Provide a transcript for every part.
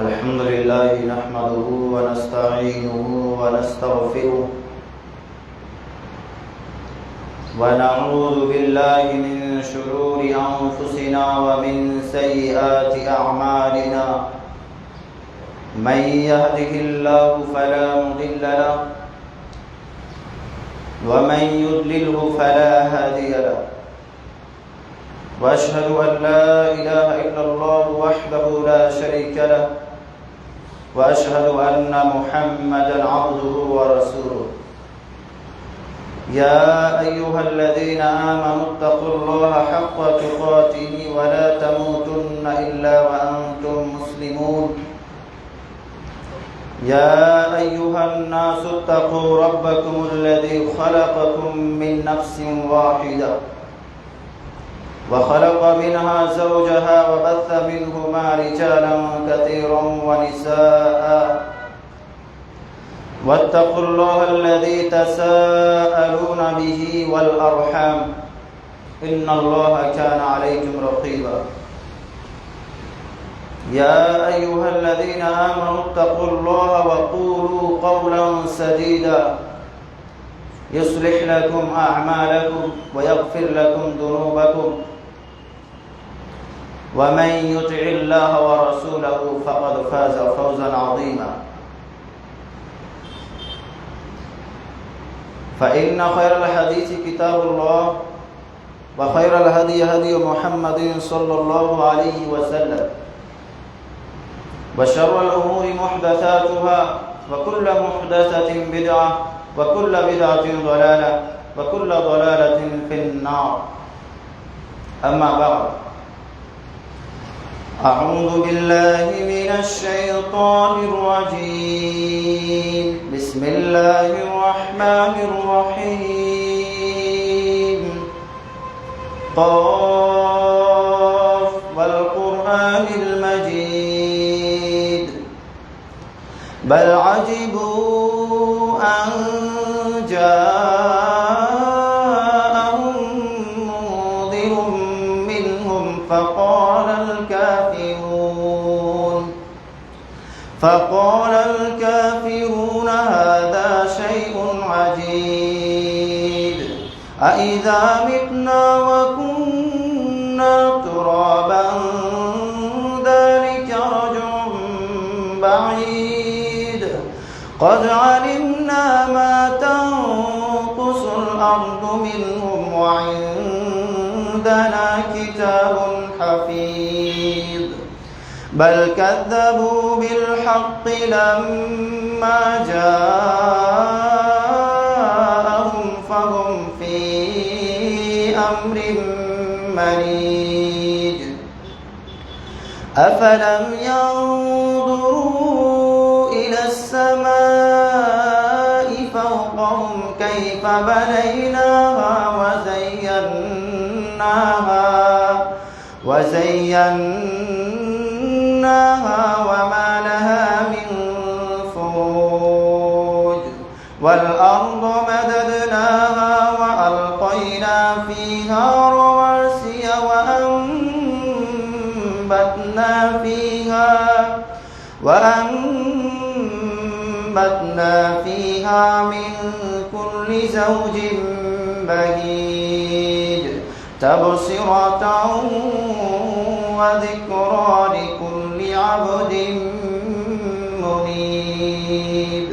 الحمد لله نحمده ونستعينه ونستغفره ونعوذ بالله من شرور أنفسنا ومن سيئات أعمالنا من يهده الله فلا مضل له ومن يضلله فلا هادي له وأشهد أن لا إله إلا الله وحده لا شريك له وأشهد أن محمدًا عبده ورسوله يا أيها الذين آمنوا اتقوا الله حق تقاته ولا تموتن إلا وأنتم مسلمون يا أيها الناس اتقوا ربكم الذي خلقكم من نفس واحدة وخلق منها زوجها وبث منهما رجالا كثيرا ونساء واتقوا الله الذي تساءلون به والأرحام إن الله كان عليكم رقيبا يا أيها الذين آمنوا اتقوا الله وقولوا قولا سديدا يصلح لكم أعمالكم ويغفر لكم ذنوبكم ومن يطع الله ورسوله فقد فاز فوزا عظيما فإن خير الحديث كتاب الله وخير الهدي هدي محمد صلى الله عليه وسلم وشر الأمور محدثاتها وكل محدثة بدعة وكل بدعة ضلالة وكل ضلالة في النار أما بعد أعوذ بالله من الشيطان الرجيم بسم الله الرحمن الرحيم قاف والقرآن المجيد بل عجبوا أن جاءهم منذر منهم فقال الكافرون هذا شيء عجيب أإذا متنا وكنا ترابا ذلك رجع بعيد قد علمنا ما تنقص الأرض منهم وعندنا كتاب حفيظ بل كذبوا بالحق لما جاءهم فهم في أمر مريج أفلم ينظروا إلى السماء فوقهم كيف بنيناها وزيناها وما لها من فروج والأرض مددناها وألقينا فيها رواسي وأنبتنا فيها من كل زوج بهيج تبصرة وذكرى لكل عبد منيب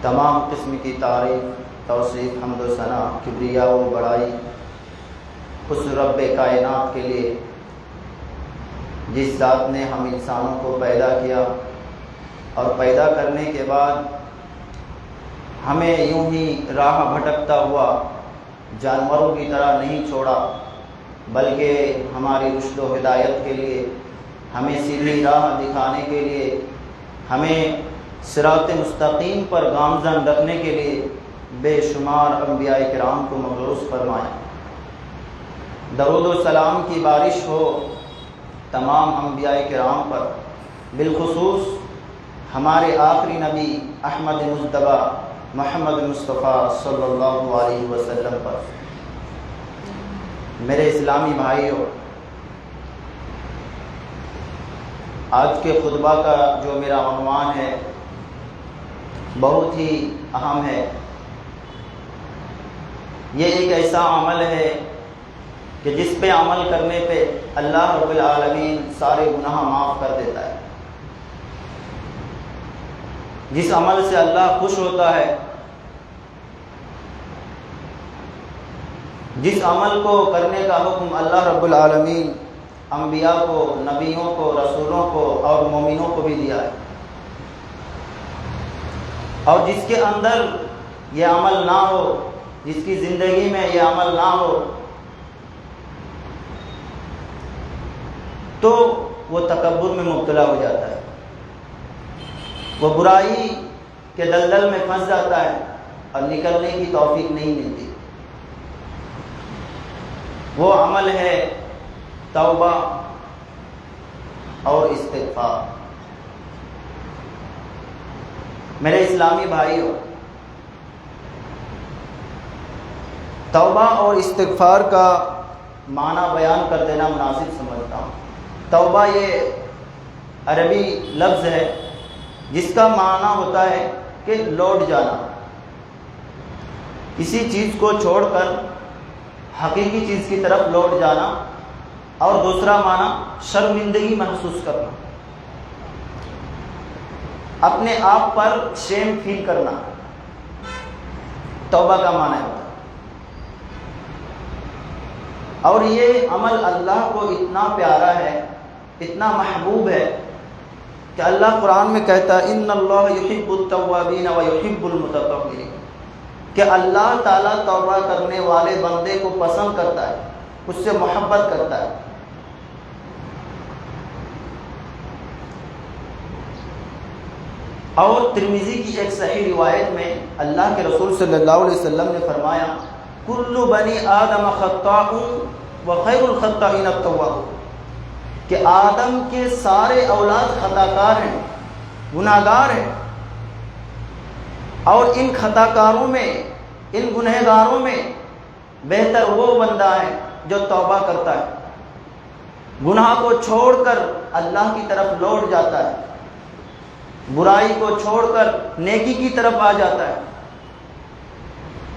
تمام قسم کی تعریف توصیف حمد و ثنا کبریا و بڑائی اس رب کائنات کے لیے جس ذات نے ہم انسانوں کو پیدا کیا اور پیدا کرنے کے بعد ہمیں یوں ہی راہ بھٹکتا ہوا جانوروں کی طرح نہیں چھوڑا بلکہ ہماری رشد و ہدایت کے لیے ہمیں سیدھی راہ دکھانے کے لیے ہمیں صراط مستقیم پر گامزن رکھنے کے لیے بے شمار انبیاء کرام کو مبعوث فرمایا۔ درود و سلام کی بارش ہو تمام انبیاء کرام پر، بالخصوص ہمارے آخری نبی احمد مجتبیٰ محمد مصطفیٰ صلی اللہ علیہ وسلم پر۔ میرے اسلامی بھائیوں، آج کے خطبہ کا جو میرا عنوان ہے بہت ہی اہم ہے۔ یہ ایک ایسا عمل ہے کہ جس پہ عمل کرنے پہ اللہ رب العالمین سارے گناہ معاف کر دیتا ہے۔ جس عمل سے اللہ خوش ہوتا ہے، جس عمل کو کرنے کا حکم اللہ رب العالمین انبیاء کو، نبیوں کو، رسولوں کو اور مومنوں کو بھی دیا ہے، اور جس کے اندر یہ عمل نہ ہو، جس کی زندگی میں یہ عمل نہ ہو، تو وہ تکبر میں مبتلا ہو جاتا ہے، وہ برائی کے دلدل میں پھنس جاتا ہے اور نکلنے کی توفیق نہیں ملتی۔ وہ عمل ہے توبہ اور استغفار۔ میرے اسلامی بھائیوں، توبہ اور استغفار کا معنی بیان کر دینا مناسب سمجھتا ہوں۔ توبہ یہ عربی لفظ ہے جس کا معنی ہوتا ہے کہ لوٹ جانا، کسی چیز کو چھوڑ کر حقیقی چیز کی طرف لوٹ جانا، اور دوسرا معنی شرمندگی محسوس کرنا، اپنے آپ پر شیم فیل کرنا، توبہ کا معنی ہوتا ہے۔ اور یہ عمل اللہ کو اتنا پیارا ہے، اتنا محبوب ہے کہ اللہ قرآن میں کہتا ہے ان اللہ یحب التوابین ویحب المتطہرین، کہ اللہ تعالیٰ توبہ کرنے والے بندے کو پسند کرتا ہے، اس سے محبت کرتا ہے۔ اور ترمذی کی ایک صحیح روایت میں اللہ کے رسول صلی اللہ علیہ وسلم نے فرمایا کل بنی آدم خطاء وخیر الخطائین التوابون، کہ آدم کے سارے اولاد خطا کار ہیں، گناہ گار ہیں، اور ان خطا کاروں میں، ان گنہگاروں میں بہتر وہ بندہ ہے جو توبہ کرتا ہے، گناہ کو چھوڑ کر اللہ کی طرف لوٹ جاتا ہے، برائی کو چھوڑ کر نیکی کی طرف آ جاتا ہے،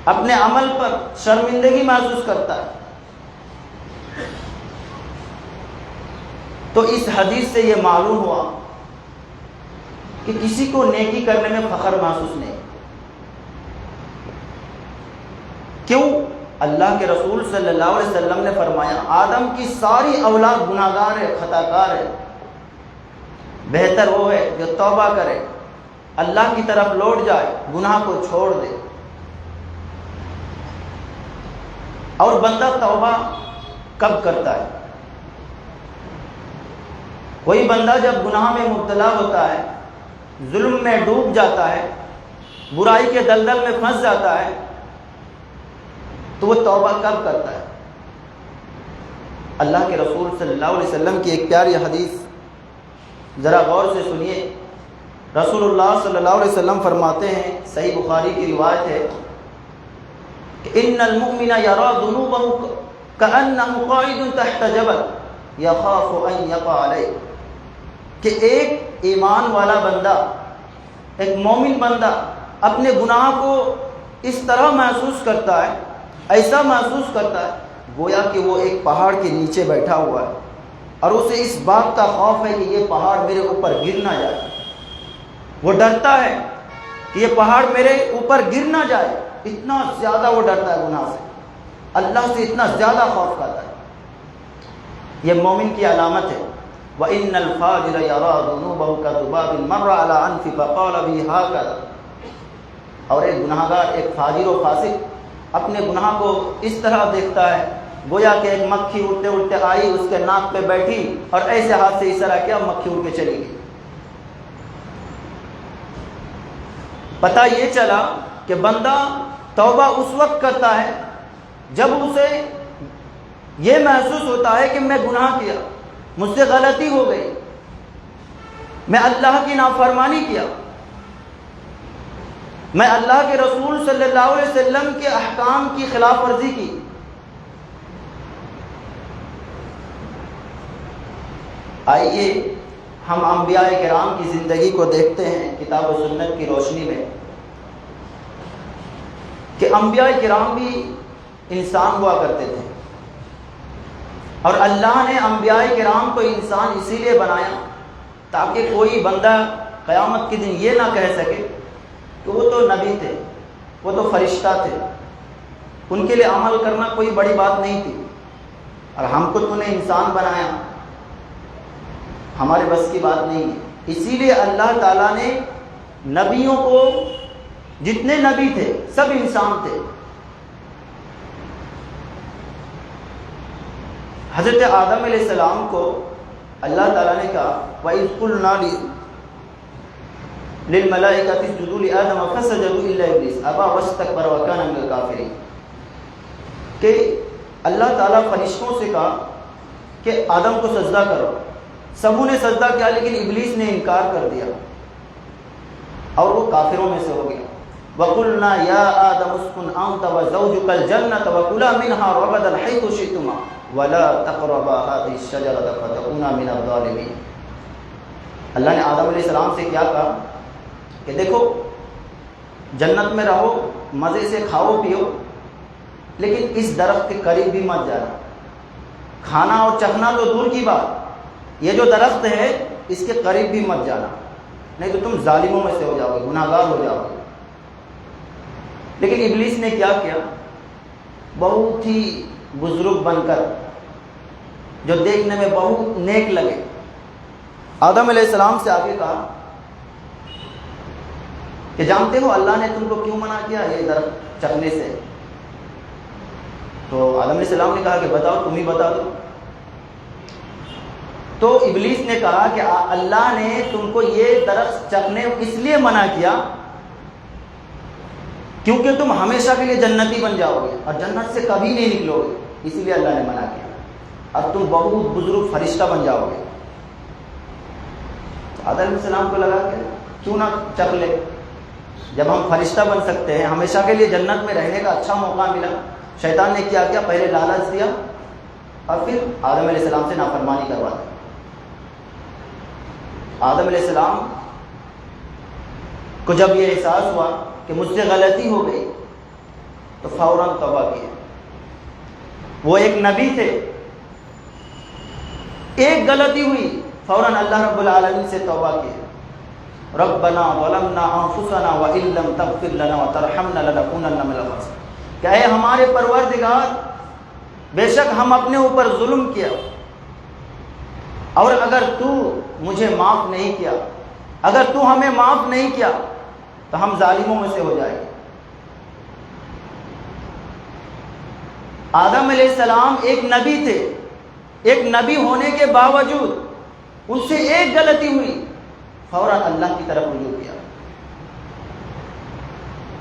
اپنے عمل پر شرمندگی محسوس کرتا ہے۔ تو اس حدیث سے یہ معلوم ہوا کہ کسی کو نیکی کرنے میں فخر محسوس نہیں۔ کیوں؟ اللہ کے رسول صلی اللہ علیہ وسلم نے فرمایا آدم کی ساری اولاد گناہ گار ہے، خطا کار ہے، بہتر وہ ہے جو توبہ کرے، اللہ کی طرف لوٹ جائے، گناہ کو چھوڑ دے۔ اور بندہ توبہ کب کرتا ہے؟ کوئی بندہ جب گناہ میں مبتلا ہوتا ہے، ظلم میں ڈوب جاتا ہے، برائی کے دلدل میں پھنس جاتا ہے، تو وہ توبہ کب کرتا ہے؟ اللہ کے رسول صلی اللہ علیہ وسلم کی ایک پیاری حدیث ذرا غور سے سنیے۔ رسول اللہ صلی اللہ علیہ وسلم فرماتے ہیں، صحیح بخاری کی روایت ہے کہ ان المؤمن یرا ذنوبہ کأنہ قاعد تحت جبل یخاف ان یقع علیہ، کہ ایک ایمان والا بندہ، ایک مومن بندہ اپنے گناہ کو اس طرح محسوس کرتا ہے، ایسا محسوس کرتا ہے گویا کہ وہ ایک پہاڑ کے نیچے بیٹھا ہوا ہے، اور اسے اس بات کا خوف ہے کہ یہ پہاڑ میرے اوپر گر نہ جائے۔ وہ ڈرتا ہے کہ یہ پہاڑ میرے اوپر گر نہ جائے، اتنا زیادہ وہ ڈرتا ہے گناہ سے، اللہ سے اتنا زیادہ خوف کرتا ہے۔ یہ مومن کی علامت ہے۔ وَإِنَّ الْفَاجِرَ يَرَى ذُنُوبَهُ كَذُبَابٍ مَرَّ عَلَى أَنْفِهِ فَقَالَ بِهِ هَكَذَا، اور ایک گناہ گار، ایک فاجر و فاسق اپنے گناہ کو اس طرح دیکھتا ہے گویا کہ ایک مکھی اڑتے اڑتے آئی، اس کے ناک پہ بیٹھی اور ایسے ہاتھ سے اشارہ کیا، مکھی اڑ کے چلی گئی۔ پتہ یہ چلا کہ بندہ توبہ اس وقت کرتا ہے جب اسے یہ محسوس ہوتا ہے کہ میں گناہ کیا، مجھ سے غلطی ہو گئی، میں اللہ کی نافرمانی کیا، میں اللہ کے رسول صلی اللہ علیہ وسلم کے احکام کی خلاف ورزی کی۔ آئیے ہم انبیاء کرام کی زندگی کو دیکھتے ہیں کتاب و سنت کی روشنی میں کہ انبیاء کرام بھی انسان ہوا کرتے تھے، اور اللہ نے انبیاء کرام کو انسان اسی لیے بنایا تاکہ کوئی بندہ قیامت کے دن یہ نہ کہہ سکے کہ وہ تو نبی تھے، وہ تو فرشتہ تھے، ان کے لیے عمل کرنا کوئی بڑی بات نہیں تھی، اور ہم کو تو نے انسان بنایا، ہمارے بس کی بات نہیں ہے۔ اسی لیے اللہ تعالیٰ نے نبیوں کو، جتنے نبی تھے سب انسان تھے۔ حضرت آدم علیہ السلام کو اللہ تعالیٰ نے کہا وَإِذْ قُلْنَا لِلْمَلَائِكَةِ اسْجُدُوا لِآدَمَ فَسَجَدُوا إِلَّا إِبْلِيسَ أَبَىٰ وَاسْتَكْبَرَ وَكَانَ مِنَ الْكَافِرِينَ، کہ اللہ تعالیٰ فرشتوں سے کہا کہ آدم کو سجدہ کرو، سبوں نے سجدہ کیا لیکن ابلیس نے انکار کر دیا اور وہ کافروں میں سے ہو گیا۔ وَقُلْنَا يَا آدَمُ اسْكُنْ أَنْتَ وَزَوْجُكَ الْجَنَّةَ وَكُلَا مِنْهَا رَغَدًا حَيْثُ شِئْتُمَا وَلَا تَقْرَبَا هَٰذِهِ الشَّجَرَةَ فَتَكُونَا مِنَ الظَّالِمِينَ۔ اللہ نے آدم علیہ السلام سے کیا کہا کہ دیکھو جنت میں رہو، مزے سے کھاؤ پیو، لیکن اس درخت کے قریب بھی مت جانا، کھانا اور چکھنا تو دور کی بات، یہ جو درخت ہے اس کے قریب بھی مت جانا، نہیں تو تم ظالموں میں سے ہو جاؤ گے، گناہ گار ہو جاؤ گے۔ لیکن ابلیس نے کیا کیا؟ بہت ہی بزرگ بن کر، جو دیکھنے میں بہت نیک لگے، آدم علیہ السلام سے آگے کہا کہ جانتے ہو اللہ نے تم کو کیوں منع کیا یہ درخت چکھنے سے؟ تو آدم علیہ السلام نے کہا کہ بتاؤ، تم ہی بتا دو۔ تو ابلیس نے کہا کہ اللہ نے تم کو یہ درخت چکھنے اس لیے منع کیا کیونکہ تم ہمیشہ کے لیے جنتی بن جاؤ گے اور جنت سے کبھی نہیں نکلو گے، اسی لیے اللہ نے منع کیا، اور تم بہت بزرگ فرشتہ بن جاؤ گے۔ تو آدم علیہ السلام کو لگا کہ کیوں نہ چکھ لے، جب ہم فرشتہ بن سکتے ہیں، ہمیشہ کے لیے جنت میں رہنے کا اچھا موقع ملا۔ شیطان نے کیا کیا؟ پہلے لالچ دیا اور پھر آدم علیہ السلام سے نافرمانی کروا دی۔ آدم علیہ السلام کو جب یہ احساس ہوا کہ مجھ سے غلطی ہو گئی تو فوراً توبہ کی۔ وہ ایک نبی تھے، ایک غلطی ہوئی فوراً اللہ رب العالمین سے توبہ کی، ربنا ظلمنا انفسنا وان لم تغفر لنا وترحمنا لنكونن من الخاسرین، کہ اے ہمارے پروردگار بے شک ہم اپنے اوپر ظلم کیا، اور اگر تو مجھے معاف نہیں کیا، اگر تو ہمیں معاف نہیں کیا تو ہم ظالموں میں سے ہو جائیں گے۔ آدم علیہ السلام ایک نبی تھے، ایک نبی ہونے کے باوجود ان سے ایک غلطی ہوئی، فوراً اللہ کی طرف رجوع کیا۔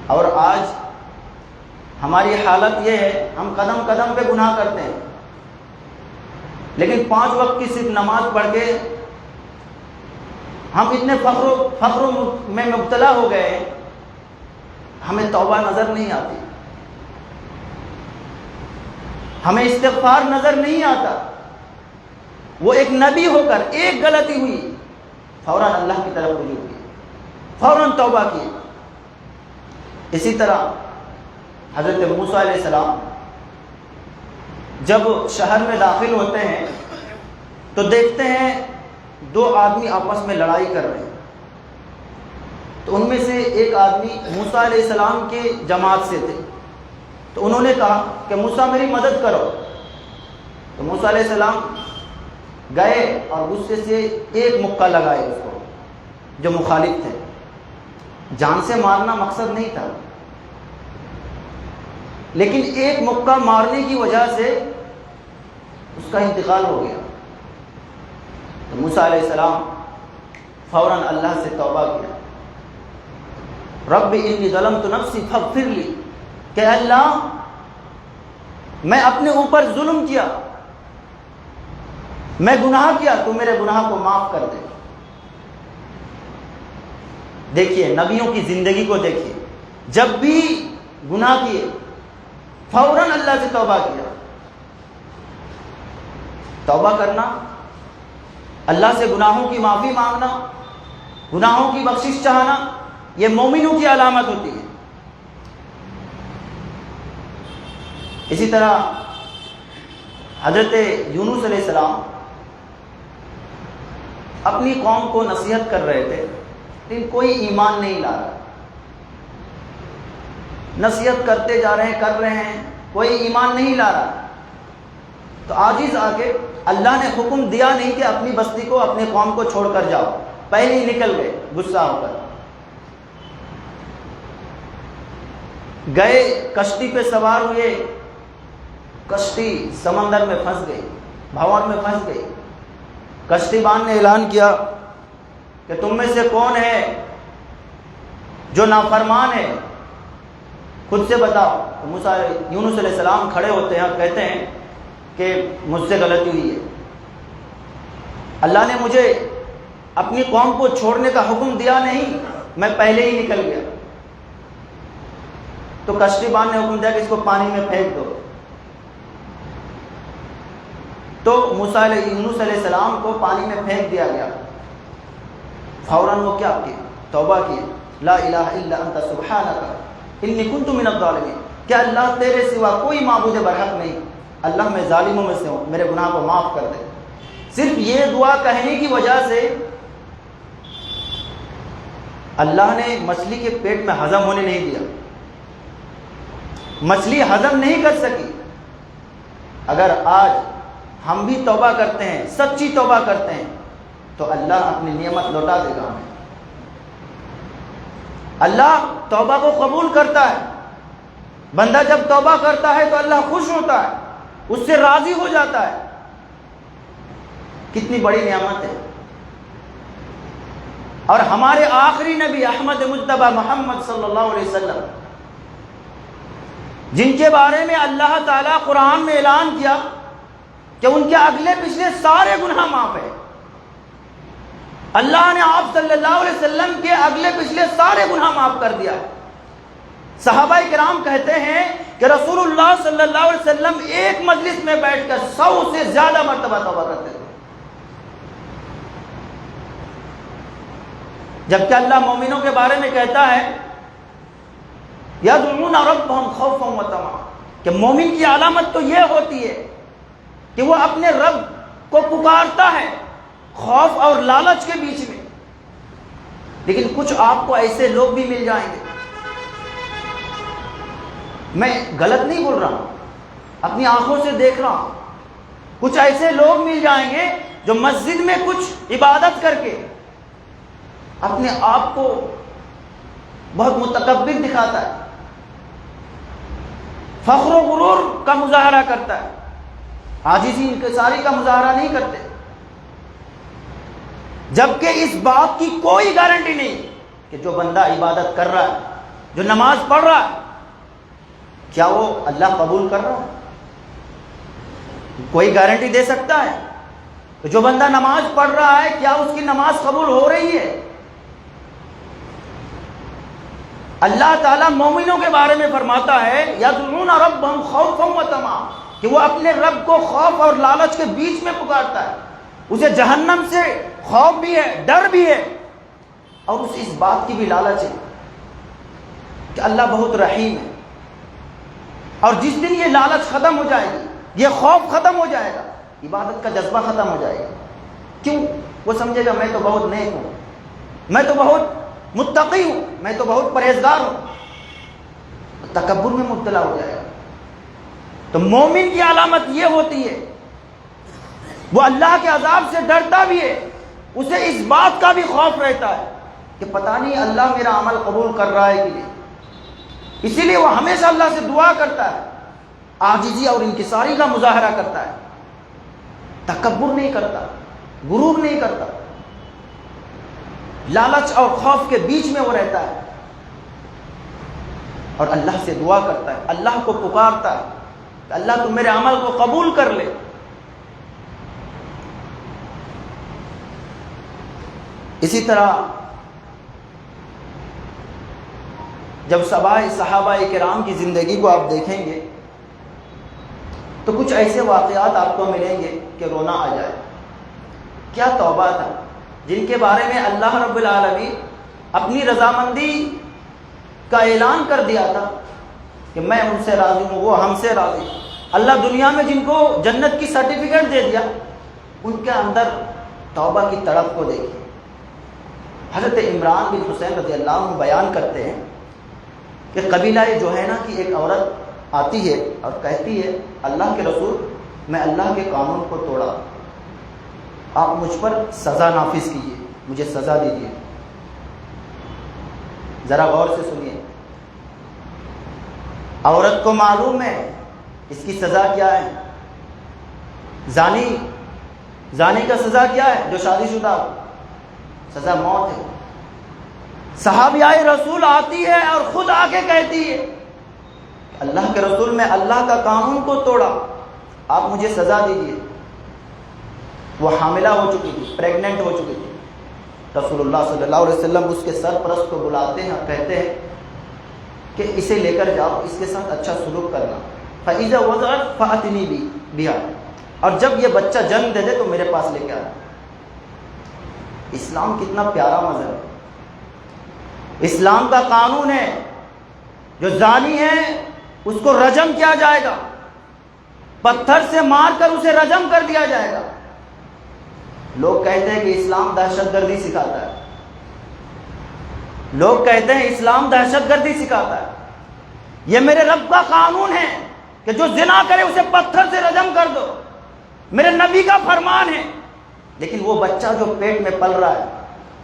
اور آج ہماری حالت یہ ہے، ہم قدم قدم پہ گناہ کرتے ہیں، لیکن 5 وقت کی صرف نماز پڑھ کے ہم اتنے فخر میں مبتلا ہو گئے ہیں، ہمیں توبہ نظر نہیں آتی، ہمیں استغفار نظر نہیں آتا۔ وہ ایک نبی ہو کر ایک غلطی ہوئی، فوراً اللہ کی طرف رجوع کی، فوراً توبہ کی۔ اسی طرح حضرت موسیٰ علیہ السلام جب شہر میں داخل ہوتے ہیں تو دیکھتے ہیں 2 آدمی آپس میں لڑائی کر رہے ہیں، تو ان میں سے ایک آدمی موسیٰ علیہ السلام کے جماعت سے تھے، تو انہوں نے کہا کہ موسیٰ میری مدد کرو۔ تو موسیٰ علیہ السلام گئے اور غصے سے ایک مکہ لگائے اس کو، جو مخالف تھے۔ جان سے مارنا مقصد نہیں تھا، لیکن ایک مکہ مارنے کی وجہ سے اس کا انتقال ہو گیا۔ تو موسیٰ علیہ السلام فوراً اللہ سے توبہ کیا، رب انی ظلمت نفسی فاغفر لی، کہ اللہ میں اپنے اوپر ظلم کیا، میں گناہ کیا، تو میرے گناہ کو معاف کر دے۔ دیکھیے نبیوں کی زندگی کو دیکھیے، جب بھی گناہ کیے فوراً اللہ سے توبہ کیا۔ توبہ کرنا اللہ سے گناہوں کی معافی مانگنا، گناہوں کی بخشش چاہنا، یہ مومنوں کی علامت ہوتی ہے۔ اسی طرح حضرت یونس علیہ السلام اپنی قوم کو نصیحت کر رہے تھے، لیکن کوئی ایمان نہیں لا رہا۔ نصیحت کرتے جا رہے ہیں، کر رہے ہیں، کوئی ایمان نہیں لا رہا۔ تو عاجز آ کے اللہ نے حکم دیا نہیں کہ اپنی بستی کو، اپنی قوم کو چھوڑ کر جاؤ، پہلے ہی نکل گئے غصہ ہو کر۔ گئے، کشتی پہ سوار ہوئے، کشتی سمندر میں پھنس گئی، بھنور میں پھنس گئی۔ کشتی بان نے اعلان کیا کہ تم میں سے کون ہے جو نافرمان ہے، خود سے بتاؤ۔ یونس علیہ السلام کھڑے ہوتے ہیں اور کہتے ہیں کہ مجھ سے غلطی ہوئی ہے، اللہ نے مجھے اپنی قوم کو چھوڑنے کا حکم دیا نہیں، میں پہلے ہی نکل گیا۔ تو کشتی بان نے حکم دیا کہ اس کو پانی میں پھینک دو۔ تو یونس علیہ السلام کو پانی میں پھینک دیا گیا۔ فوراً وہ کیا کی؟ توبہ کی، لا الہ الا انت سبحانک انی کنت من الظالمین، کہ اللہ تیرے سوا کوئی معبود برحق نہیں، اللہ میں ظالموں میں سے ہوں، میرے گناہ کو معاف کر دے۔ صرف یہ دعا کہنے کی وجہ سے اللہ نے مچھلی کے پیٹ میں ہضم ہونے نہیں دیا، مچھلی ہضم نہیں کر سکی۔ اگر آج ہم بھی توبہ کرتے ہیں، سچی توبہ کرتے ہیں، تو اللہ اپنی نعمت لوٹا دے گا ہمیں۔ اللہ توبہ کو قبول کرتا ہے۔ بندہ جب توبہ کرتا ہے تو اللہ خوش ہوتا ہے، اس سے راضی ہو جاتا ہے۔ کتنی بڑی نعمت ہے۔ اور ہمارے آخری نبی احمد مجتبی محمد صلی اللہ علیہ وسلم، جن کے بارے میں اللہ تعالیٰ قرآن میں اعلان کیا کہ ان کے اگلے پچھلے سارے گناہ معاف ہیں، اللہ نے آپ صلی اللہ علیہ وسلم کے اگلے پچھلے سارے گناہ معاف کر دیا۔ صحابہ کرام کہتے ہیں کہ رسول اللہ صلی اللہ علیہ وسلم ایک مجلس میں بیٹھ کر 100 سے زیادہ مرتبہ توبہ کرتے تھے۔ جبکہ اللہ مومنوں کے بارے میں کہتا ہے یدعون ربهم خوفا وطمعا، کہ مومن کی علامت تو یہ ہوتی ہے کہ وہ اپنے رب کو پکارتا ہے خوف اور لالچ کے بیچ میں۔ لیکن کچھ آپ کو ایسے لوگ بھی مل جائیں گے، میں غلط نہیں بول رہا ہوں، اپنی آنکھوں سے دیکھ رہا ہوں، کچھ ایسے لوگ مل جائیں گے جو مسجد میں کچھ عبادت کر کے اپنے آپ کو بہت متکبر دکھاتا ہے، فخر و غرور کا مظاہرہ کرتا ہے، عاجزی انکساری کا مظاہرہ نہیں کرتے، جبکہ اس بات کی کوئی گارنٹی نہیں کہ جو بندہ عبادت کر رہا ہے، جو نماز پڑھ رہا ہے، کیا وہ اللہ قبول کر رہا ہے؟ کوئی گارنٹی دے سکتا ہے کہ جو بندہ نماز پڑھ رہا ہے کیا اس کی نماز قبول ہو رہی ہے؟ اللہ تعالیٰ مومنوں کے بارے میں فرماتا ہے یدعون ربهم خوفا وطمعا، کہ وہ اپنے رب کو خوف اور لالچ کے بیچ میں پکارتا ہے، اسے جہنم سے خوف بھی ہے، ڈر بھی ہے، اور اسے اس بات کی بھی لالچ ہے کہ اللہ بہت رحیم ہے۔ اور جس دن یہ لالچ ختم ہو جائے گی، یہ خوف ختم ہو جائے گا، عبادت کا جذبہ ختم ہو جائے گا۔ کیوں؟ وہ سمجھے گا میں تو بہت نیک ہوں، میں تو بہت متقی ہوں، میں تو بہت پرہیزگار ہوں، تکبر میں مبتلا ہو جائے گا۔ تو مومن کی علامت یہ ہوتی ہے وہ اللہ کے عذاب سے ڈرتا بھی ہے، اسے اس بات کا بھی خوف رہتا ہے کہ پتہ نہیں اللہ میرا عمل قبول کر رہا ہے کہ نہیں، اسی لیے وہ ہمیشہ اللہ سے دعا کرتا ہے، عاجزی اور انکساری کا مظاہرہ کرتا ہے، تکبر نہیں کرتا، غرور نہیں کرتا، لالچ اور خوف کے بیچ میں وہ رہتا ہے اور اللہ سے دعا کرتا ہے، اللہ کو پکارتا ہے کہ اللہ تم میرے عمل کو قبول کر لے۔ اسی طرح جب صحابہ کرام کی زندگی کو آپ دیکھیں گے تو کچھ ایسے واقعات آپ کو ملیں گے کہ رونا آ جائے۔ کیا توبہ تھا، جن کے بارے میں اللہ رب العالمین اپنی رضامندی کا اعلان کر دیا تھا کہ میں ان سے راضی ہوں، وہ ہم سے راضی۔ اللہ دنیا میں جن کو جنت کی سرٹیفکیٹ دے دیا، ان کے اندر توبہ کی تڑپ کو دیکھیں۔ حضرت عمران بن حسین رضی اللہ عنہ بیان کرتے ہیں کہ قبیلہ جوہینہ کی ایک عورت آتی ہے اور کہتی ہے اللہ کے رسول، میں اللہ کے قانون کو توڑا، آپ مجھ پر سزا نافذ کیجیے، مجھے سزا دیجیے۔ ذرا غور سے سنیے، عورت کو معلوم ہے اس کی سزا کیا ہے، زانی کا سزا کیا ہے، جو شادی شدہ سزا موت ہے۔ صحابیہ رسول آتی ہے اور خود آ کے کہتی ہے اللہ کے رسول، میں اللہ کا قانون کو توڑا، آپ مجھے سزا دیجیے۔ وہ حاملہ ہو چکی تھی، پریگننٹ ہو چکی تھی۔ رسول اللہ صلی اللہ علیہ وسلم اس کے سرپرست کو بلاتے ہیں اور کہتے ہیں کہ اسے لے کر جاؤ، اس کے ساتھ اچھا سلوک کرنا۔ فَإِذَا وَضَعَتْ فَأْتِنِي بِهَا، اور جب یہ بچہ جنم دے دے تو میرے پاس لے کے آنا۔ اسلام کتنا پیارا مذہب ہے، اسلام کا قانون ہے جو زانی ہے اس کو رجم کیا جائے گا، پتھر سے مار کر اسے رجم کر دیا جائے گا۔ لوگ کہتے ہیں کہ اسلام دہشت گردی سکھاتا ہے، لوگ کہتے ہیں اسلام دہشت گردی سکھاتا ہے۔ یہ میرے رب کا قانون ہے کہ جو زنا کرے اسے پتھر سے رجم کر دو، میرے نبی کا فرمان ہے۔ لیکن وہ بچہ جو پیٹ میں پل رہا ہے،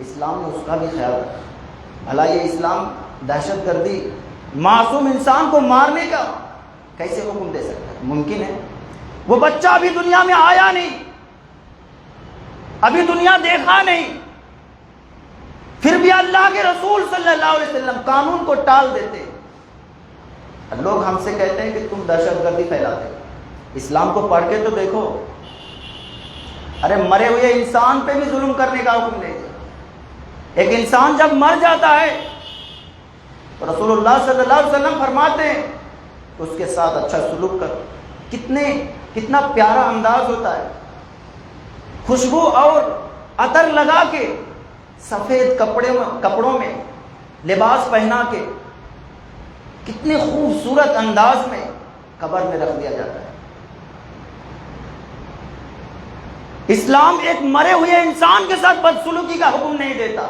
اسلام نے اس کا بھی خیال رکھا۔ بھلا یہ اسلام دہشت گردی، معصوم انسان کو مارنے کا کیسے حکم دے سکتا ہے؟ ممکن ہے؟ وہ بچہ ابھی دنیا میں آیا نہیں، ابھی دنیا دیکھا نہیں، پھر بھی اللہ کے رسول صلی اللہ علیہ وسلم قانون کو ٹال دیتے۔ لوگ ہم سے کہتے ہیں کہ تم دہشت گردی پھیلاتے، اسلام کو پڑھ کے تو دیکھو۔ ارے مرے ہوئے انسان پہ بھی ظلم کرنے کا حکم نہیں دیا۔ ایک انسان جب مر جاتا ہے تو رسول اللہ صلی اللہ علیہ وسلم فرماتے ہیں کہ اس کے ساتھ اچھا سلوک کر۔ کتنا پیارا انداز ہوتا ہے، خوشبو اور عطر لگا کے، سفید کپڑوں میں لباس پہنا کے، کتنے خوبصورت انداز میں قبر میں رکھ دیا جاتا ہے۔ اسلام ایک مرے ہوئے انسان کے ساتھ بدسلوکی کا حکم نہیں دیتا،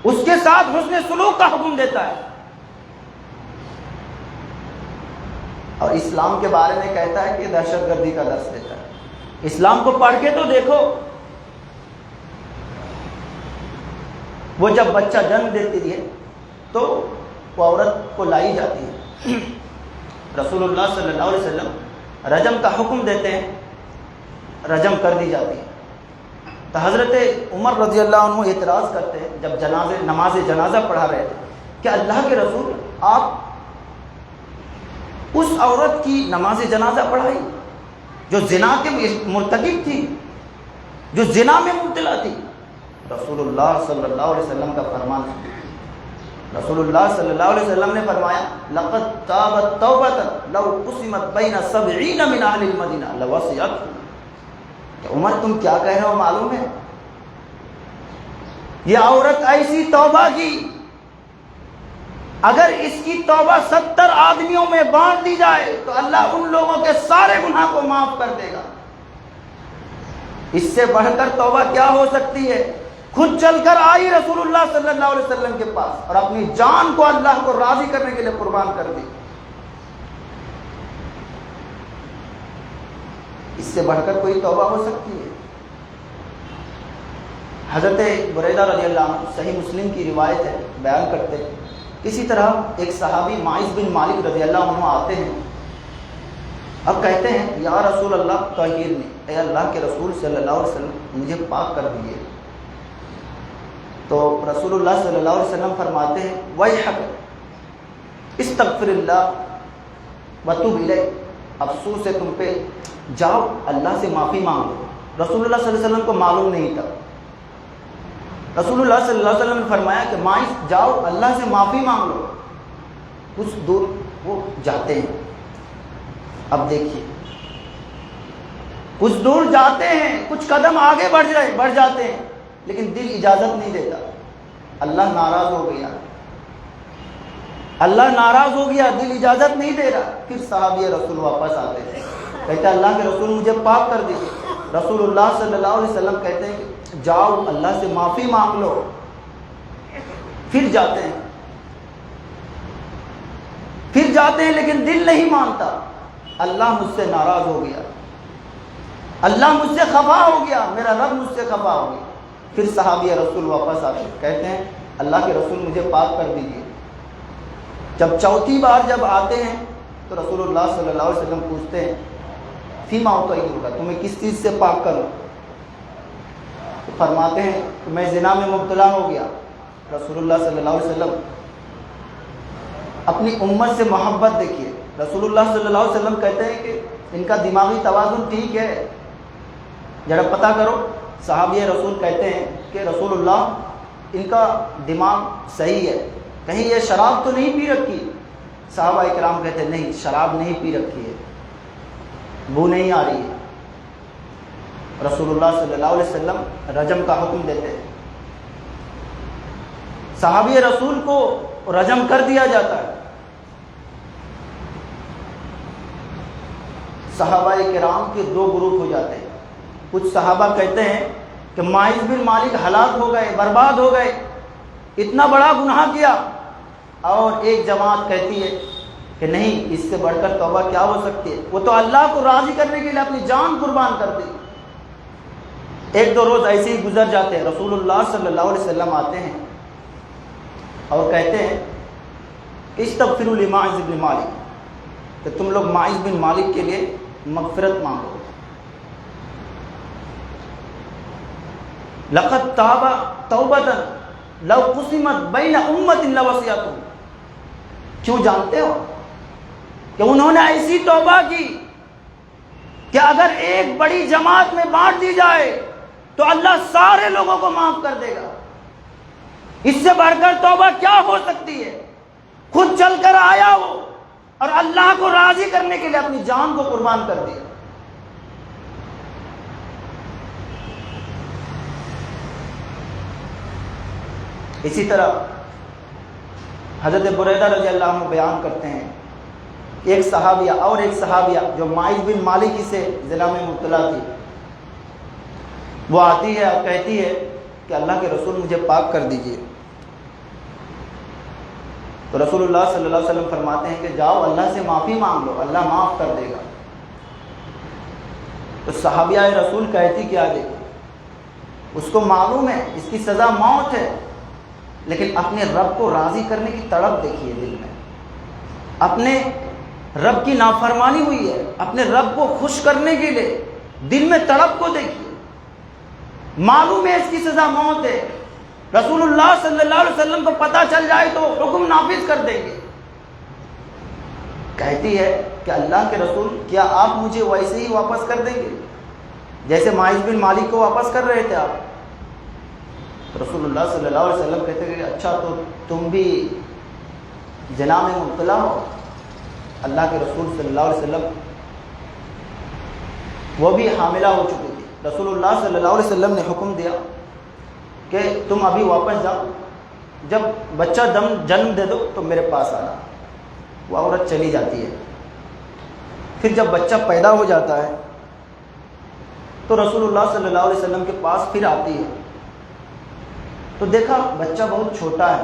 اس کے ساتھ حسن سلوک کا حکم دیتا ہے۔ اور اسلام کے بارے میں کہتا ہے کہ دہشت گردی کا درس دیتا ہے۔ اسلام کو پڑھ کے تو دیکھو، وہ جب بچہ جنم دیتی ہے تو وہ عورت کو لائی جاتی ہے، رسول اللہ صلی اللہ علیہ وسلم رجم کا حکم دیتے ہیں، رجم کر دی جاتی ہے۔ تو حضرت عمر رضی اللہ عنہ اعتراض کرتے ہیں جب نماز جنازہ پڑھا رہے تھے کہ اللہ کے رسول، آپ اس عورت کی نماز جنازہ پڑھائی جو زنا کے مرتکب تھی، جو زنا میں مبتلا تھی۔ رسول اللہ صلی اللہ علیہ وسلم کا فرمان ہے، رسول اللہ صلی اللہ علیہ وسلم نے فرمایا لقد تابت توبۃ لو قسمت بین 70 من اہل المدینہ لوسعت۔ کہ عمر تم کیا کہہ رہے ہو معلوم ہے؟ یہ عورت ایسی توبہ کی، اگر اس کی توبہ 70 آدمیوں میں بانٹ دی جائے تو اللہ ان لوگوں کے سارے گناہ کو معاف کر دے گا۔ اس سے بڑھ کر توبہ کیا ہو سکتی ہے؟ خود چل کر آئی رسول اللہ صلی اللہ علیہ وسلم کے پاس اور اپنی جان کو اللہ کو راضی کرنے کے لیے قربان کر دی۔ اس سے بڑھ کر کوئی توبہ ہو سکتی ہے؟ حضرت بریدہ رضی اللہ عنہ صحیح مسلم کی روایت ہے، بیان کرتے ہیں کسی طرح ایک صحابی معاذ بن مالک رضی اللہ عنہ آتے ہیں، اب کہتے ہیں یا رسول اللہ طہرنی، اے اللہ کے رسول صلی اللہ علیہ وسلم مجھے پاک کر دیجیے۔ تو رسول اللہ صلی اللہ علیہ وسلم فرماتے ہیں ویحک استغفر اللہ وتوب الیہ، افسوس ہے تم پہ، جاؤ اللہ سے معافی مانگو۔ رسول اللہ صلی اللہ علیہ وسلم کو معلوم نہیں تھا۔ رسول اللہ صلی اللہ علیہ وسلم نے فرمایا کہ معاذ جاؤ اللہ سے معافی مانگ لو۔ کچھ دور وہ جاتے ہیں، اب دیکھیے کچھ دور جاتے ہیں، کچھ قدم آگے بڑھ جاتے ہیں، لیکن دل اجازت نہیں دیتا. اللہ ناراض ہو گیا، اللہ ناراض ہو گیا، دل اجازت نہیں دے رہا. پھر صحابی رسول واپس آتے ہیں، کہتے ہیں اللہ کے رسول مجھے پاک کر دیجیے. رسول اللہ صلی اللہ علیہ وسلم کہتے ہیں کہ جاؤ اللہ سے معافی مانگ لو. پھر جاتے ہیں لیکن دل نہیں مانتا. اللہ مجھ سے ناراض ہو گیا، اللہ مجھ سے خفا ہو گیا، میرا رب مجھ سے خفا ہو گیا. پھر صحابی رسول واپس آتے ہیں، کہتے ہیں اللہ کے رسول مجھے پاک کر دیجیے. جب چوتھی بار جب آتے ہیں تو رسول اللہ صلی اللہ علیہ وسلم پوچھتے ہیں فیما اطہرک، تمہیں کس چیز سے پاک کروں؟ تو فرماتے ہیں کہ میں زنا میں مبتلا ہو گیا. رسول اللہ صلی اللہ علیہ وسلم اپنی امت سے محبت دیکھیے. رسول اللہ صلی اللہ علیہ وسلم کہتے ہیں کہ ان کا دماغی توازن ٹھیک ہے، ذرا پتہ کرو. صحابی رسول کہتے ہیں کہ رسول اللہ ان کا دماغ صحیح ہے، کہیں یہ شراب تو نہیں پی رکھی؟ صحابہ کرام کہتے ہیں نہیں، شراب نہیں پی رکھی ہے، بو نہیں آ رہی ہے. رسول اللہ صلی اللہ علیہ وسلم رجم کا حکم دیتے ہیں. صحابی رسول کو رجم کر دیا جاتا ہے. صحابہ کرام کے دو گروپ ہو جاتے ہیں. کچھ صحابہ کہتے ہیں کہ ماعز بن مالک ہلاک ہو گئے، برباد ہو گئے، اتنا بڑا گناہ کیا. اور ایک جماعت کہتی ہے کہ نہیں، اس سے بڑھ کر توبہ کیا ہو سکتی ہے، وہ تو اللہ کو راضی کرنے کے لیے اپنی جان قربان کر دی. ایک دو روز ایسے ہی گزر جاتے ہیں. رسول اللہ صلی اللہ علیہ وسلم آتے ہیں اور کہتے ہیں کہ استغفروا لماعز بن مالک، کہ تم لوگ ماعز بن مالک کے لیے مغفرت مانگو. لقد تاب توبۃ لو قسمت بین امۃ لوسعتہم. کیوں جانتے ہو کہ انہوں نے ایسی توبہ کی کہ اگر ایک بڑی جماعت میں بانٹ دی جائے تو اللہ سارے لوگوں کو معاف کر دے گا. اس سے بڑھ کر توبہ کیا ہو سکتی ہے؟ خود چل کر آیا وہ اور اللہ کو راضی کرنے کے لیے اپنی جان کو قربان کر دیا. اسی طرح حضرت بریدہ رضی اللہ عنہ بیان کرتے ہیں ایک صحابیہ جو ماعز بن مالک ہی سے زنا میں مبتلا تھی، وہ آتی ہے اور کہتی ہے کہ اللہ کے رسول مجھے پاک کر دیجیے. تو رسول اللہ صلی اللہ علیہ وسلم فرماتے ہیں کہ جاؤ اللہ سے معافی مانگ لو، اللہ معاف کر دے گا. تو صحابیہ رسول کہتی کیا دیکھو، اس کو معلوم ہے اس کی سزا موت ہے، لیکن اپنے رب کو راضی کرنے کی تڑپ دیکھیے دل میں. اپنے رب کی نافرمانی ہوئی ہے، اپنے رب کو خوش کرنے کے لیے دل میں تڑپ کو دیکھیے. معلوم ہے اس کی سزا موت ہے، رسول اللہ صلی اللہ علیہ وسلم کو پتہ چل جائے تو حکم نافذ کر دیں گے. کہتی ہے کہ اللہ کے رسول کیا آپ مجھے ویسے ہی واپس کر دیں گے جیسے ماعز بن مالک کو واپس کر رہے تھے آپ؟ رسول اللہ صلی اللہ علیہ وسلم کہتے ہیں کہ اچھا تو تم بھی زنا میں مبتلا ہو. اللہ کے رسول صلی اللہ علیہ وسلم وہ بھی حاملہ ہو چکی تھی. رسول اللہ صلی اللہ علیہ وسلم نے حکم دیا کہ تم ابھی واپس جاؤ، جب بچہ جنم دے دو تو میرے پاس آنا. وہ عورت چلی جاتی ہے. پھر جب بچہ پیدا ہو جاتا ہے تو رسول اللہ صلی اللہ علیہ وسلم کے پاس پھر آتی ہے تو دیکھا بچہ بہت چھوٹا ہے.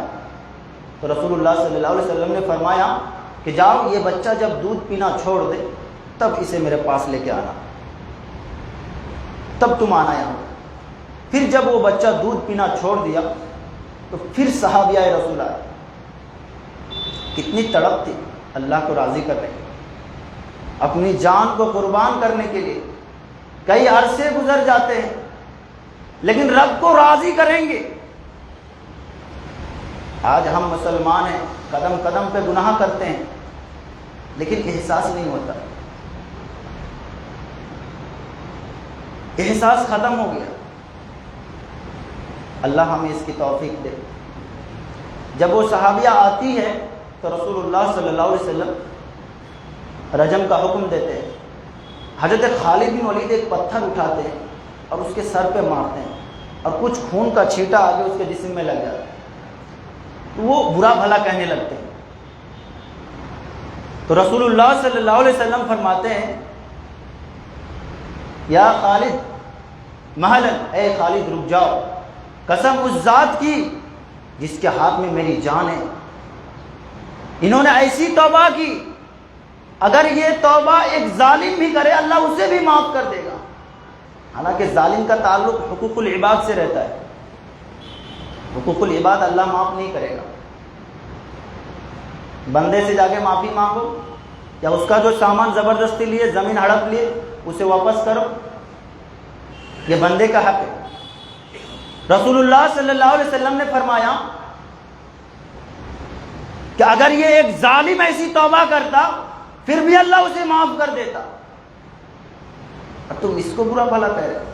تو رسول اللہ صلی اللہ علیہ وسلم نے فرمایا کہ جاؤ یہ بچہ جب دودھ پینا چھوڑ دے تب اسے میرے پاس لے کے آنا، تب تم آنا یہاں. پھر جب وہ بچہ دودھ پینا چھوڑ دیا تو پھر صحابیہ رسول آئے. کتنی تڑپ تھی اللہ کو راضی کرنے کی، اپنی جان کو قربان کرنے کے لیے. کئی عرصے گزر جاتے ہیں لیکن رب کو راضی کریں گے. آج ہم مسلمان ہیں، قدم قدم پہ گناہ کرتے ہیں لیکن احساس نہیں ہوتا، احساس ختم ہو گیا. اللہ ہمیں اس کی توفیق دے. جب وہ صحابیہ آتی ہے تو رسول اللہ صلی اللہ علیہ وسلم رجم کا حکم دیتے ہیں. حضرت خالد بن ولید ایک پتھر اٹھاتے ہیں اور اس کے سر پہ مارتے ہیں اور کچھ خون کا چھینٹا آگے اس کے جسم میں لگ جاتا ہے، تو وہ برا بھلا کہنے لگتے ہیں۔ تو رسول اللہ صلی اللہ علیہ وسلم فرماتے ہیں یا خالد مہلا، اے خالد رک جاؤ، قسم اس ذات کی جس کے ہاتھ میں میری جان ہے، انہوں نے ایسی توبہ کی اگر یہ توبہ ایک ظالم بھی کرے اللہ اسے بھی معاف کر دے گا۔ حالانکہ ظالم کا تعلق حقوق العباد سے رہتا ہے، حقوق العباد اللہ معاف نہیں کرے گا۔ بندے سے جا کے معافی مانگو یا اس کا جو سامان زبردستی لیے، زمین ہڑپ لیے، اسے واپس کرو، یہ بندے کا حق ہے۔ رسول اللہ صلی اللہ علیہ وسلم نے فرمایا کہ اگر یہ ایک ظالم ایسی توبہ کرتا پھر بھی اللہ اسے معاف کر دیتا، اور تم اس کو برا بھلا کہہ رہے ہو۔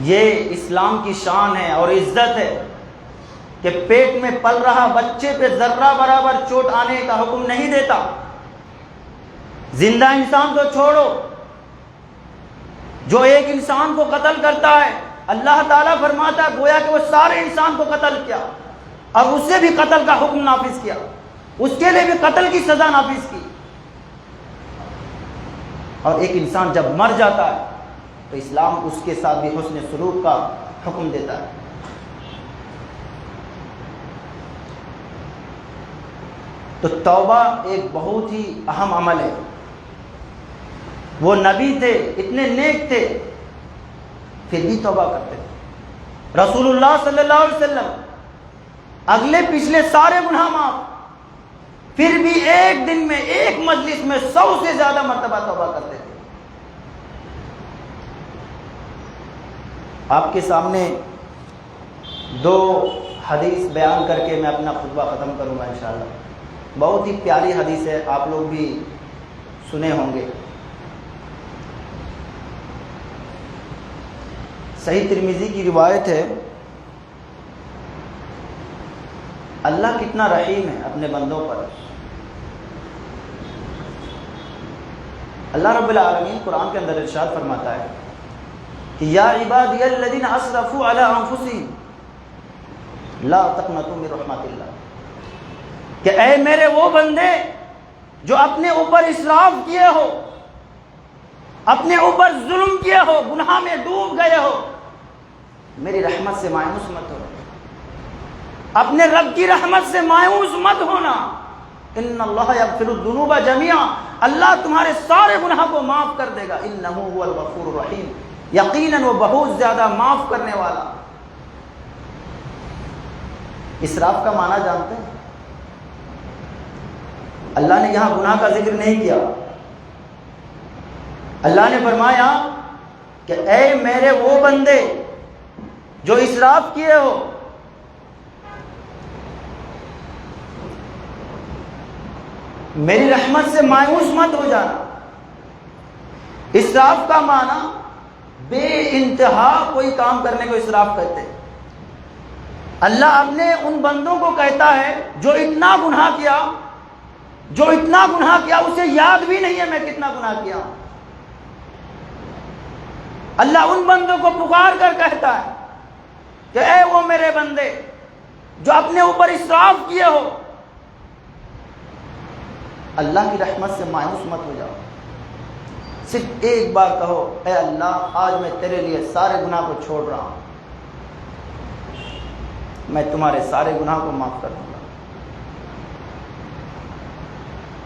یہ اسلام کی شان ہے اور عزت ہے کہ پیٹ میں پل رہا بچے پہ ذرہ برابر چوٹ آنے کا حکم نہیں دیتا۔ زندہ انسان تو چھوڑو، جو ایک انسان کو قتل کرتا ہے اللہ تعالیٰ فرماتا ہے گویا کہ وہ سارے انسان کو قتل کیا اور اسے بھی قتل کا حکم نافذ کیا، اس کے لیے بھی قتل کی سزا نافذ کی۔ اور ایک انسان جب مر جاتا ہے تو اسلام اس کے ساتھ بھی حسن سلوک کا حکم دیتا ہے۔ تو توبہ ایک بہت ہی اہم عمل ہے۔ وہ نبی تھے، اتنے نیک تھے، پھر بھی توبہ کرتے تھے۔ رسول اللہ صلی اللہ علیہ وسلم اگلے پچھلے سارے گناہ معاف، پھر بھی ایک دن میں ایک مجلس میں 100 سے زیادہ مرتبہ توبہ کرتے تھے۔ آپ کے سامنے 2 حدیث بیان کر کے میں اپنا خطبہ ختم کروں گا انشاءاللہ۔ بہت ہی پیاری حدیث ہے، آپ لوگ بھی سنے ہوں گے۔ صحیح ترمذی کی روایت ہے، اللہ کتنا رحیم ہے اپنے بندوں پر۔ اللہ رب العالمین قرآن کے اندر ارشاد فرماتا ہے کہ یا عبادی الذین اسرفوا علی انفسہم لا تقنطوا من رحمت اللہ، کہ اے میرے وہ بندے جو اپنے اوپر اسراف کیے ہو، اپنے اوپر ظلم کیے ہو، گناہ میں ڈوب گئے ہو، میری رحمت سے مایوس مت ہو، اپنے رب کی رحمت سے مایوس مت ہونا۔ ان اللہ یغفر الذنوب جميعا، اللہ تمہارے سارے گناہ کو معاف کر دے گا۔ انہ هو الغفور الرحیم، یقیناً وہ بہت زیادہ معاف کرنے والا۔ اسراف کا معنی جانتے ہیں؟ اللہ نے یہاں گناہ کا ذکر نہیں کیا، اللہ نے فرمایا کہ اے میرے وہ بندے جو اسراف کیے ہو، میری رحمت سے مایوس مت ہو جانا۔ اسراف کا معنی بے انتہا کوئی کام کرنے کو اسراف کہتے ہیں۔ اللہ اپنے ان بندوں کو کہتا ہے جو اتنا گناہ کیا اسے یاد بھی نہیں ہے میں کتنا گناہ کیا۔ اللہ ان بندوں کو پکار کر کہتا ہے کہ اے وہ میرے بندے جو اپنے اوپر اسراف کیے ہو، اللہ کی رحمت سے مایوس مت ہو جاؤ، صرف ایک بار کہو اے اللہ آج میں تیرے لیے سارے گناہ کو چھوڑ رہا ہوں، میں تمہارے سارے گناہ کو معاف کر دوں گا۔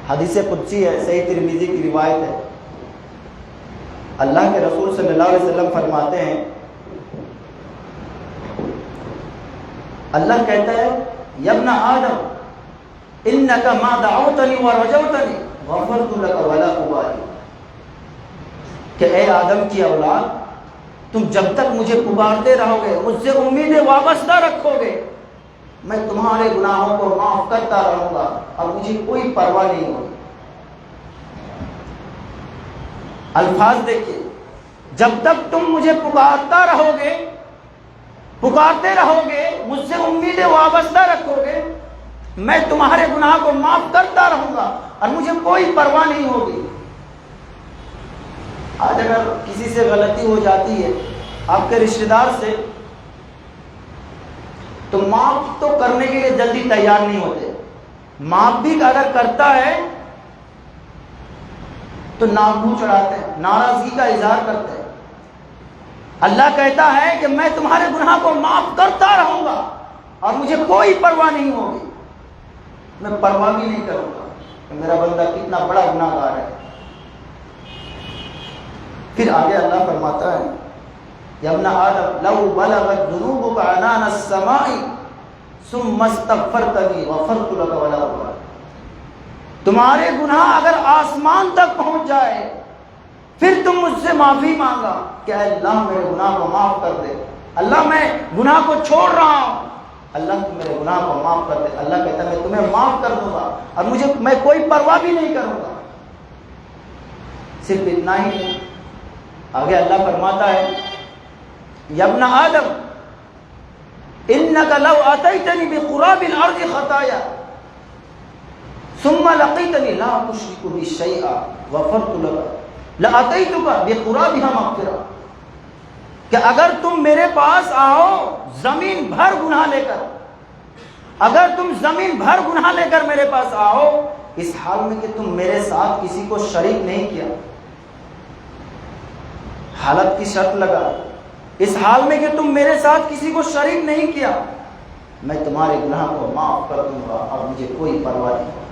حدیث قدسی ہے، صحیح ترمذی کی روایت ہے، اللہ کے رسول صلی اللہ علیہ وسلم فرماتے ہیں، اللہ کہتا ہے یا ابن آدم انک ما دعوتنی ورجوتنی غفرت لک ولا ابالی، کہ اے آدم کی اولاد تم جب تک مجھے پکارتے رہو گے، مجھ سے امیدیں وابستہ رکھو گے، میں تمہارے گناہوں کو معاف کرتا رہوں گا اور مجھے کوئی پرواہ نہیں ہوگی۔ الفاظ دیکھیے، جب تک تم مجھے پکارتے رہو گے، مجھ سے امیدیں وابستہ رکھو گے، میں تمہارے گناہ کو معاف کرتا رہوں گا اور مجھے کوئی پرواہ نہیں ہوگی۔ آج اگر کسی سے غلطی ہو جاتی ہے آپ کے رشتہ دار سے، تو معاف تو کرنے کے لیے جلدی تیار نہیں ہوتے، معاف بھی اگر کرتا ہے تو ناگو چڑھاتے ہیں، ناراضگی کا اظہار کرتے ہیں۔ اللہ کہتا ہے کہ میں تمہارے گناہ کو معاف کرتا رہوں گا اور مجھے کوئی پرواہ نہیں ہوگی، میں پرواہ بھی نہیں کروں گا کہ میرا بندہ کتنا بڑا گناہ گار ہے۔ پھر آگے اللہ فرماتا ہے یا ابن آدم لو بلغت ذنوبک عنان السماء ثم استغفرتنی غفرت لک ولا ابالي، تمہارے گناہ اگر آسمان تک پہنچ جائے پھر تم مجھ سے معافی مانگا کہ اللہ میرے گناہ کو معاف کر دے، اللہ میں گناہ کو چھوڑ رہا ہوں، اللہ تم میرے گناہ کو معاف کر دے۔ اللہ کہتا ہے میں تمہیں معاف کر دوں گا اور میں کوئی پرواہ بھی نہیں کروں گا۔ صرف اتنا ہی نہیں، آگے اللہ فرماتا ہے یا ابن آدم انک لو اتیتنی بقراب الارض خطایا ثم لقیتنی لا تشرک بی شیئا غفرت لک لاتیتک بقرابها مغفرہ، کہ اگر تم میرے پاس آؤ زمین بھر گناہ لے کر، اگر تم زمین بھر گناہ لے کر میرے پاس آؤ اس حال میں کہ تم میرے ساتھ کسی کو شریک نہیں کیا، حالت کی شرط لگا، اس حال میں کہ تم میرے ساتھ کسی کو شریک نہیں کیا، میں تمہارے گناہ کو معاف کر دوں گا اور مجھے کوئی پرواہ نہیں ہوگا۔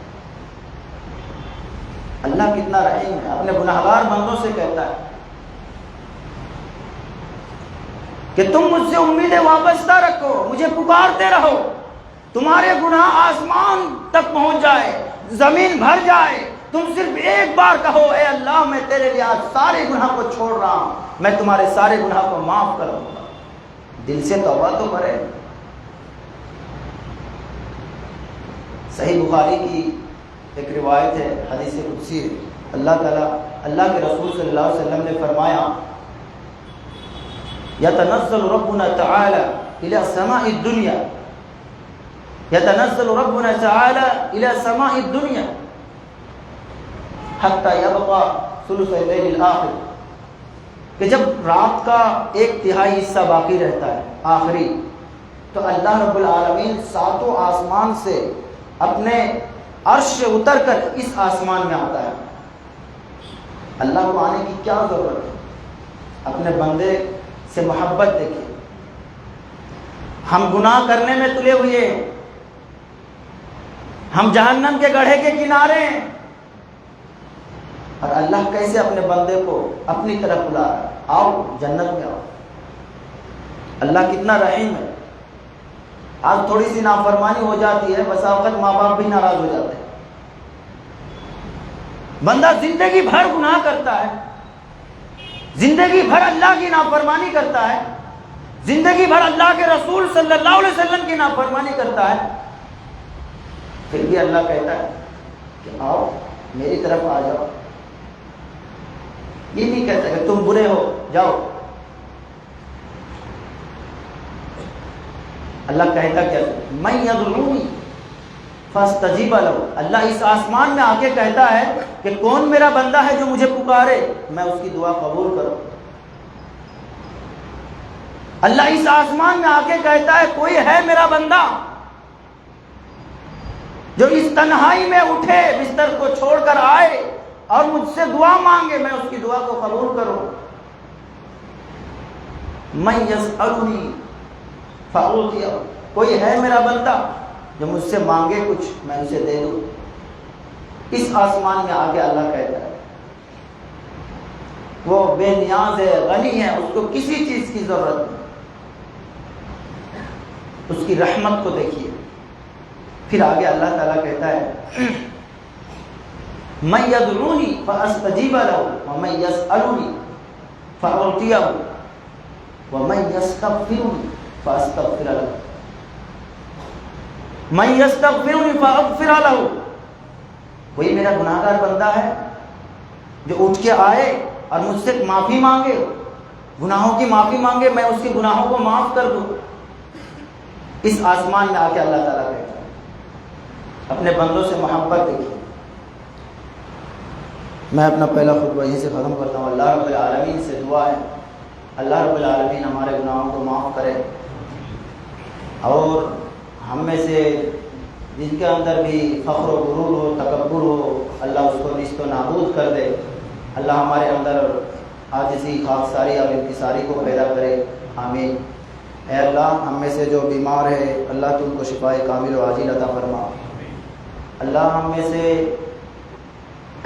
اللہ کتنا رحیم ہے، اپنے گناہگار بندوں سے کہتا ہے کہ تم مجھ سے امیدیں وابستہ رکھو، مجھے پکارتے رہو، تمہارے گناہ آسمان تک پہنچ جائے، زمین بھر جائے، تم صرف ایک بار کہو اے اللہ میں تیرے لیے آج سارے گناہ کو چھوڑ رہا ہوں، میں تمہارے سارے گناہ کو معاف کر دوں گا۔ دل سے توبہ تو کرے۔ صحیح بخاری کی ایک روایت ہے، حدیث قدسی ہے، اللہ تعالیٰ اللہ کے رسول صلی اللہ علیہ وسلم نے فرمایا یتنزل ربنا تعالی الى سماء الدنیا، یتنزل ربنا تعالی الى سماء الدنیا حتی یبقى ثلث اللیل الاخر، کہ جب رات کا ایک تہائی حصہ باقی رہتا ہے آخری، تو اللہ رب العالمین ساتوں آسمان سے اپنے عرش سے اتر کر اس آسمان میں آتا ہے۔ اللہ کو آنے کی کیا ضرورت ہے؟ اپنے بندے سے محبت دیکھیے، ہم گناہ کرنے میں تلے ہوئے ہیں، ہم جہنم کے گڑھے کے کنارے ہیں، اور اللہ کیسے اپنے بندے کو اپنی طرف بلا رہا ہے، آؤ جنت میں آؤ۔ اللہ کتنا رحیم ہے۔ آج تھوڑی سی نافرمانی ہو جاتی ہے، بسا اوقات ماں باپ بھی ناراض ہو جاتے ہیں، بندہ زندگی بھر گناہ کرتا ہے، زندگی بھر اللہ کی نافرمانی کرتا ہے، زندگی بھر اللہ کے رسول صلی اللہ علیہ وسلم کی نافرمانی کرتا ہے، پھر بھی اللہ کہتا ہے کہ آؤ میری طرف آ جاؤ۔ یہ نہیں کہتا کہ تم برے ہو جاؤ، اللہ کہتا کیا میں یدعونی فاستجیب لہ، اللہ اس آسمان میں آ کے کہتا ہے کہ کون میرا بندہ ہے جو مجھے پکارے، میں اس کی دعا قبول کروں۔ اللہ اس آسمان میں آ کے کہتا ہے کوئی ہے میرا بندہ جو اس تنہائی میں اٹھے، بستر کو چھوڑ کر آئے اور مجھ سے دعا مانگے، میں اس کی دعا کو قبول کروں۔ من یسألنی فأعطیہ، کوئی ہے میرا بندہ جو مجھ سے مانگے کچھ میں اسے دے دوں۔ اس آسمان میں آگے اللہ کہتا ہے وہ بے نیاز ہے، غنی ہے، اس کو کسی چیز کی ضرورت نہیں۔ اس کی رحمت کو دیکھیے۔ پھر آگے اللہ تعالیٰ کہتا ہے من یدعونی فاستجیب لہ ومن یسألنی فأعطیہ ومن یستغفرنی فاستغفر لہ، من یستغفرنی فاغفر لہ، کوئی میرا گناہ گار بندہ ہے جو اٹھ کے آئے اور مجھ سے معافی مانگے، گناہوں کی معافی مانگے، میں اس کے گناہوں کو معاف کر دوں۔ اس آسمان میں آ کے اللہ تعالیٰ کہتا ہے اپنے بندوں سے محبت دیکھیے۔ میں اپنا پہلا خطبہ یہیں سے ختم کرتا ہوں۔ اللہ رب العالمین سے دعا ہے اللہ رب العالمین ہمارے گناہوں کو معاف کرے، اور ہم میں سے جن کے اندر بھی فخر و غرور ہو، تکبر ہو، اللہ اس کو نیست و نابود کر دے۔ اللہ ہمارے اندر عاجزی، خاکساری اور انکساری کو پیدا کرے، آمین۔ اے اللہ، ہم میں سے جو بیمار ہے اللہ تو ان کو شفائے کامل و عاجل عطا فرما۔ اللہ، ہم میں سے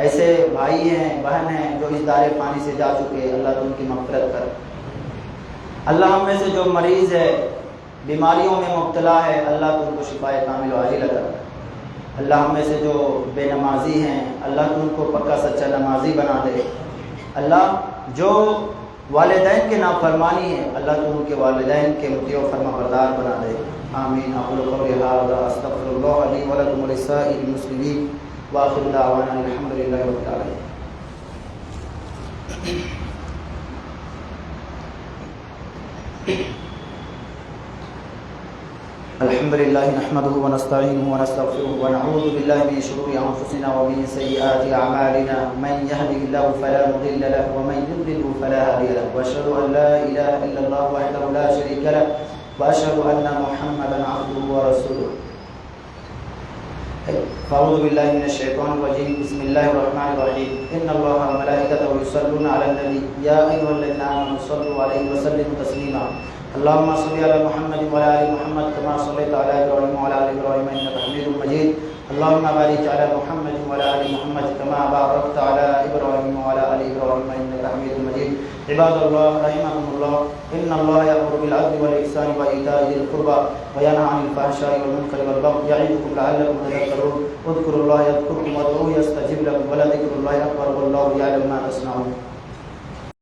ایسے بھائی ہیں، بہن ہیں جو اس دار فانی سے جا چکے، اللہ تو ان کی مغفرت کر۔ اللہ، ہم میں سے جو مریض ہے، بیماریوں میں مبتلا ہے، اللہ تو ان کو شفائے کامل و عاجل عطا کر۔ اللہ، ہم میں سے جو بے نمازی ہیں، اللہ تو ان کو پکا سچا نمازی بنا دے۔ اللہ، جو والدین کے نافرمانی ہے، اللہ تو ان کے والدین کے مطیع و فرما بردار بنا دے، آمین۔ اقول قولی ھذا استغفر اللہ لی ولکم ولسائر المسلمین وآخر دعوانا الحمد للہ رب العالمین۔ الحمد للہ نحمده ونستعینه ونستغفره ونعوذ باللہ من شرور انفسنا ومن سیئات اعمالنا، من يهده الله فلا مضل له ومن يضلل فلا هادي له، واشهد ان لا اله الا الله وحده لا شريك له واشهد ان محمدا عبده ورسوله۔ اعوذ باللہ من الشیطان الرجیم، بسم اللہ الرحمن الرحیم۔ ان اللہ وملائکته یصلون علی النبی یا ایھا الذین آمنوا صلوا علیہ وسلموا تسلیما۔ اللهم صل على محمد وعلى ال محمد كما صليت على ابراهيم وعلى ال ابراهيم انك حميد مجيد۔ اللهم بارك على محمد وعلى ال محمد كما باركت على ابراهيم وعلى ال ابراهيم انك حميد مجيد۔ عباد الله رحمكم الله، ان الله يأمر بالعدل والاحسان وايتاء ذي القربى وينهى عن الفحشاء والمنكر والبغي يعظكم لعلكم تذكرون۔ اذكروا الله يذكركم وادعوه يستجب لكم ولذكر الله اكبر والله يعلم ما تصنعون۔